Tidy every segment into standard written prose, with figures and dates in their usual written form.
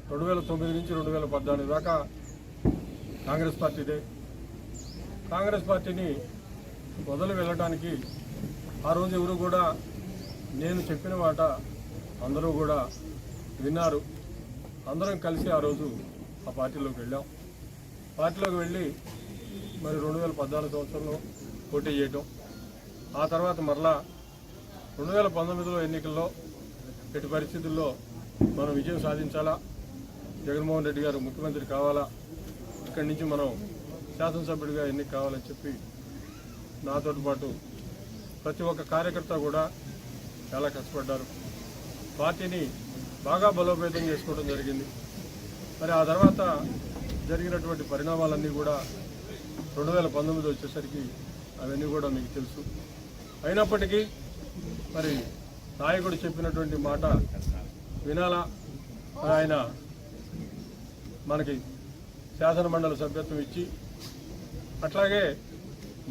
2009 నుంచి 2014 దాకా కాంగ్రెస్ పార్టీదే. కాంగ్రెస్ పార్టీని వదిలి వెళ్ళడానికి ఆ రోజు ఎవరు కూడా నేను చెప్పిన మాట అందరూ కూడా విన్నారు. అందరం కలిసి ఆ రోజు ఆ పార్టీలోకి వెళ్ళాం. పార్టీలోకి వెళ్ళి మరి 2014 సంవత్సరంలో పోటీ చేయటం, ఆ తర్వాత మరలా 2019లో ఎన్నికల్లో ఎట్టి పరిస్థితుల్లో మనం విజయం సాధించాలా, జగన్మోహన్ రెడ్డి గారు ముఖ్యమంత్రి కావాలా, ఇక్కడి నుంచి మనం శాసనసభ్యుడిగా ఎన్నిక కావాలని చెప్పి నాతో పాటు ప్రతి ఒక్క కార్యకర్త కూడా చాలా కష్టపడ్డారు. పార్టీని బాగా బలోపేతం చేసుకోవడం జరిగింది. మరి ఆ తర్వాత జరిగినటువంటి పరిణామాలన్నీ కూడా 2019 వచ్చేసరికి అవన్నీ కూడా మీకు తెలుసు. అయినప్పటికీ మరి నాయకుడు చెప్పినటువంటి మాట వినాలా, ఆయన మనకి శాసనమండలి సభ్యత్వం ఇచ్చి అట్లాగే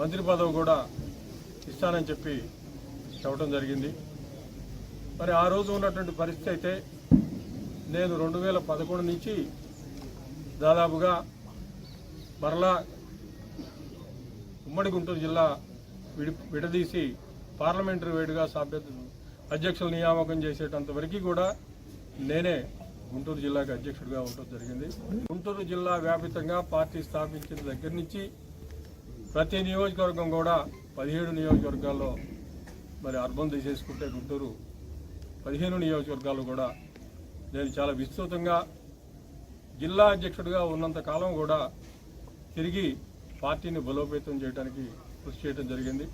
మంత్రి పదవి కూడా ఇస్తానని చెప్పి చెప్పడం జరిగింది. మరి ఆ రోజు ఉన్నటువంటి పరిస్థితి అయితే నేను 2011 నుంచి దాదాపుగా మరలా ఉమ్మడి గుంటూరు జిల్లా విడదీసి పార్లమెంటరీ వేడిగా అధ్యక్షుల నియామకం చేసేటంత వరకు కూడా నేనే గుంటూరు జిల్లాకి అధ్యక్షుడిగా ఉండటం జరిగింది. గుంటూరు జిల్లా వ్యాపితంగా పార్టీ స్థాపించిన దగ్గర నుంచి ప్రతి నియోజకవర్గం కూడా 17 నియోజకవర్గాల్లో మరి అర్బన్ తీసేసుకుంటే గుంటూరు 15 నియోజకవర్గాలు కూడా నేను చాలా విస్తృతంగా జిల్లా అధ్యక్షుడిగా ఉన్నంత కాలం కూడా తిరిగి పార్టీని బలోపేతం చేయడానికి కృషి చేయడం జరిగింది.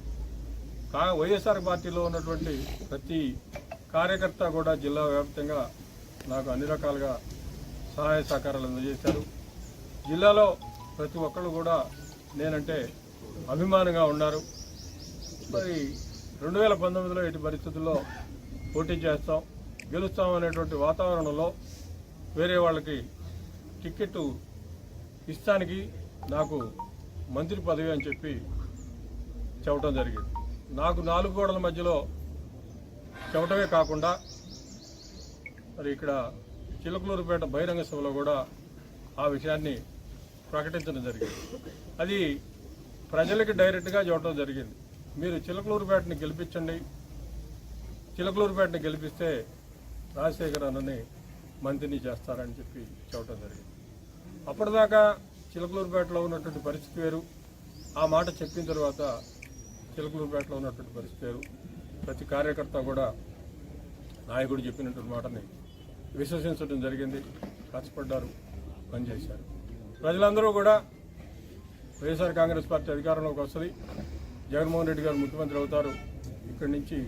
వైఎస్ఆర్ పార్టీలో ఉన్నటువంటి ప్రతి కార్యకర్త కూడా జిల్లా వ్యాప్తంగా నాకు అన్ని రకాలుగా సహాయ సహకారాలు అందజేశారు. జిల్లాలో ప్రతి ఒక్కళ్ళు కూడా నేనంటే అభిమానంగా ఉన్నారు. మరి 2019లో ఎట్టి పరిస్థితుల్లో పోటీ చేస్తాం, గెలుస్తాం అనేటువంటి వాతావరణంలో వేరే వాళ్ళకి టికెట్ ఇస్తానికి నాకు మంత్రి పదవి అని చెప్పి చెప్పడం జరిగింది. నాకు 4 గోడల మధ్యలో చెప్పడమే కాకుండా మరి ఇక్కడ చిలకలూరుపేట బహిరంగ సభలో కూడా ఆ విషయాన్ని ప్రకటించడం జరిగింది. అది ప్రజలకి డైరెక్ట్గా చెప్పడం జరిగింది. మీరు చిలకలూరుపేటని గెలిపించండి, చిలకలూరుపేటని గెలిపిస్తే రాజశేఖర్ అన్నని మంత్రిని చేస్తారని చెప్పి చెప్పడం జరిగింది. అప్పటిదాకా చిలకలూరుపేటలో ఉన్నటువంటి పరిస్థితి వేరు. ఆ మాట చెప్పిన తర్వాత చిలకలూరుపేటలో ఉన్నటువంటి పరిస్థితి వేరు. ప్రతి కార్యకర్త కూడా నాయకుడు చెప్పినటువంటి మాటని విశ్వసించడం జరిగింది. కష్టపడ్డారు, పనిచేశారు. ప్రజలందరూ కూడా వైఎస్ఆర్ కాంగ్రెస్ పార్టీ అధికారంలోకి వస్తుంది, జగన్మోహన్ రెడ్డి గారు ముఖ్యమంత్రి అవుతారు, ఇక్కడి నుంచి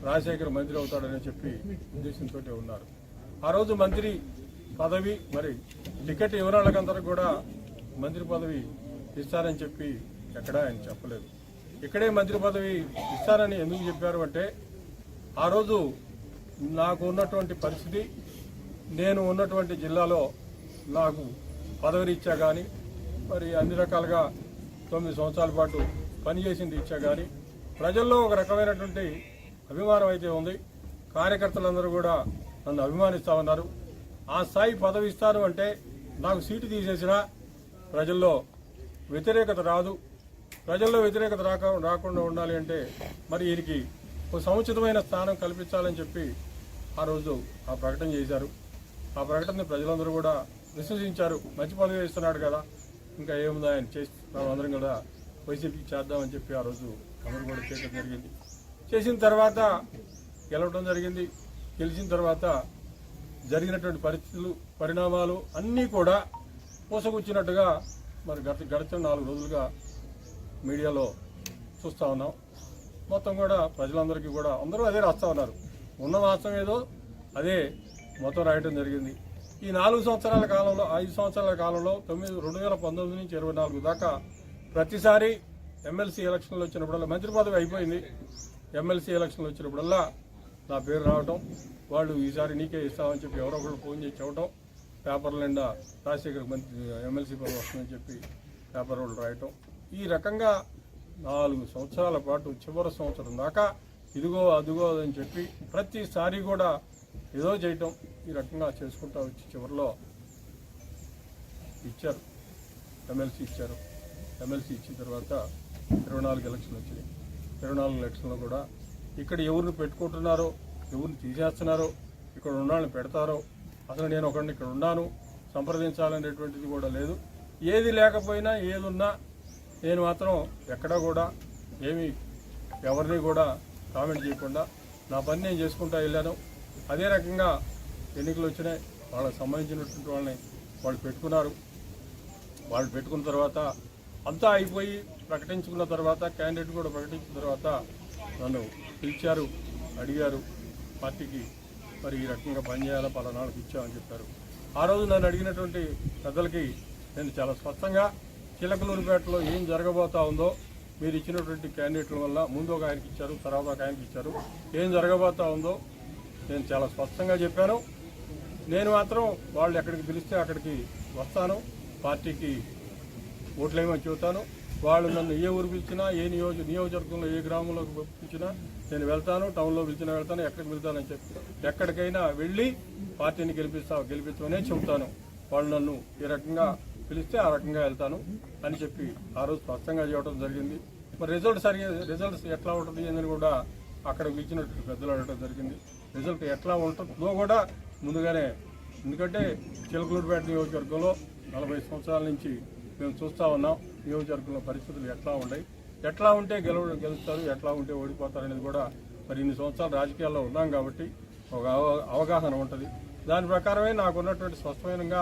రాజశేఖర్ మంత్రి అవుతాడని చెప్పి ఉద్దేశంతో ఉన్నారు. ఆ రోజు మంత్రి పదవి మరి టికెట్ వివరాలకందరూ కూడా మంత్రి పదవి ఇస్తారని చెప్పి ఎక్కడా ఆయన చెప్పలేదు. ఇక్కడే మంత్రి పదవి ఇస్తారని ఎందుకు చెప్పారు అంటే ఆ రోజు నాకు ఉన్నటువంటి పరిస్థితి, నేను ఉన్నటువంటి జిల్లాలో నాకు పదవినిచ్చా కానీ మరి అన్ని రకాలుగా 9 సంవత్సరాల పాటు పనిచేసింది ఇచ్చా కానీ ప్రజల్లో ఒక రకమైనటువంటి అభిమానం అయితే ఉంది. కార్యకర్తలందరూ కూడా నన్ను అభిమానిస్తూ ఉన్నారు. ఆ స్థాయి పదవి ఇస్తాను అంటే నాకు సీటు తీసేసినా ప్రజల్లో వ్యతిరేకత రాదు. ప్రజల్లో వ్యతిరేకత రాకుండా ఉండాలి అంటే మరి వీరికి ఒక సముచితమైన స్థానం కల్పించాలని చెప్పి ఆ రోజు ఆ ప్రకటన చేశారు. ఆ ప్రకటనని ప్రజలందరూ కూడా విశ్వసించారు. మంచి పదవి ఇస్తున్నాడు కదా, ఇంకా ఏముందా ఆయన చేసి అందరం కూడా వైసీపీకి చేద్దామని చెప్పి ఆ రోజు అందరూ కూడా చేయడం జరిగింది. చేసిన తర్వాత గెలవడం జరిగింది. గెలిచిన తర్వాత జరిగినటువంటి పరిస్థితులు, పరిణామాలు అన్నీ కూడా పూసగుచ్చినట్టుగా మరి గడిచిన 4 రోజులుగా మీడియాలో చూస్తూ ఉన్నాం. మొత్తం కూడా ప్రజలందరికీ కూడా అందరూ అదే రాస్తూ ఉన్నారు. ఉన్న వాస్తవం ఏదో అదే మొత్తం రాయటం జరిగింది. ఈ 4 సంవత్సరాల కాలంలో, 5 సంవత్సరాల కాలంలో 2019 నుంచి 24 దాకా ప్రతిసారి ఎమ్మెల్సీ ఎలక్షన్లు వచ్చినప్పుడల్లా మంత్రి పదవి అయిపోయింది. ఎమ్మెల్సీ ఎలక్షన్లు వచ్చినప్పుడల్లా నా పేరు రావటం, వాళ్ళు ఈసారి నీకే ఇస్తామని చెప్పి ఎవరో ఒకళ్ళు ఫోన్ చేసి చెప్పడం, పేపర్ల నిండా రాజశేఖర్ మంత్రి ఎమ్మెల్సీ పదవి వస్తుందని చెప్పి పేపర్ వాళ్ళు రాయటం. ఈ రకంగా 4 సంవత్సరాల పాటు చివరి సంవత్సరం దాకా ఇదిగో అదిగో అని చెప్పి ప్రతిసారి కూడా ఏదో చేయటం ఈ రకంగా చేసుకుంటూ వచ్చి చివరిలో ఇచ్చారు, ఎమ్మెల్సీ ఇచ్చారు. ఎమ్మెల్సీ ఇచ్చిన తర్వాత 24 ఎలక్షన్లు వచ్చినాయి. 24 ఎలక్షన్లో కూడా ఇక్కడ ఎవరిని పెట్టుకుంటున్నారో, ఎవరిని తీసేస్తున్నారో, ఇక్కడ ఉన్నాళ్ళని పెడతారో, అసలు నేను ఒకరిని ఇక్కడ ఉన్నాను సంప్రదించాలనేటువంటిది కూడా లేదు. ఏది లేకపోయినా ఏదున్నా నేను మాత్రం ఎక్కడా కూడా ఏమీ ఎవరిని కూడా కామెంట్ చేయకుండా నా పని నేను చేసుకుంటూ వెళ్ళాను. అదే రకంగా ఎన్నికలు వచ్చినాయి, వాళ్ళకి సంబంధించినటువంటి వాళ్ళని వాళ్ళు పెట్టుకున్నారు. వాళ్ళు పెట్టుకున్న తర్వాత అంతా అయిపోయి ప్రకటించుకున్న తర్వాత, క్యాండిడేట్ కూడా ప్రకటించిన తర్వాత నన్ను పిలిచారు, అడిగారు పార్టీకి మరి ఈ రకంగా పనిచేయాలా, పలానాళ్ళకి ఇచ్చామని చెప్పారు. ఆ రోజు నన్ను అడిగినటువంటి పెద్దలకి నేను చాలా స్పష్టంగా చిలకలూరుపేటలో ఏం జరగబోతా ఉందో, మీరు ఇచ్చినటువంటి క్యాండిడేట్ల వల్ల ముందు ఒక ఆయనకి ఇచ్చారు, తర్వాత ఒక ఆయనకి ఇచ్చారు, ఏం జరగబోతా ఉందో నేను చాలా స్పష్టంగా చెప్పాను. నేను మాత్రం వాళ్ళు ఎక్కడికి పిలిస్తే అక్కడికి వస్తాను, పార్టీకి ఓట్లేమని చెబుతాను. వాళ్ళు నన్ను ఏ ఊరు పిలిచినా, ఏ నియోజకవర్గంలో ఏ గ్రామంలోకి పిలిచినా నేను వెళ్తాను, టౌన్లో పిలిచినా వెళ్తాను, ఎక్కడికి వెళ్తానని చెప్పి ఎక్కడికైనా వెళ్ళి పార్టీని గెలిపించమనే చెబుతాను. వాళ్ళు నన్ను ఈ రకంగా పిలిస్తే ఆ రకంగా వెళ్తాను అని చెప్పి ఆ రోజు స్పష్టంగా చేయడం జరిగింది. మరి రిజల్ట్స్ ఎట్లా ఉంటుంది అని కూడా అక్కడ పిలిచినట్టు పెద్దలు అడగడం జరిగింది. రిజల్ట్ ఎట్లా ఉంటుందో కూడా ముందుగానే, ఎందుకంటే చిలకలూరుపేట నియోజకవర్గంలో 40 సంవత్సరాల నుంచి మేము చూస్తూ ఉన్నాం నియోజకవర్గంలో పరిస్థితులు ఎట్లా ఉన్నాయి, ఎట్లా ఉంటే గెలుస్తారు, ఎట్లా ఉంటే ఓడిపోతారు అనేది కూడా మరి ఇన్ని సంవత్సరాలు రాజకీయాల్లో ఉన్నాం కాబట్టి ఒక అవగాహన ఉంటుంది. దాని ప్రకారమే నాకు ఉన్నటువంటి స్పష్టమైన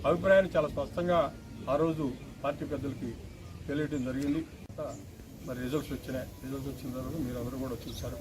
అభిప్రాయాన్ని చాలా స్పష్టంగా ఆ రోజు పార్టీ పెద్దలకి తెలియటం జరిగింది. మరి రిజల్ట్స్ వచ్చినాయి. రిజల్ట్స్ వచ్చిన తర్వాత మీరు అందరూ కూడా చూశారు.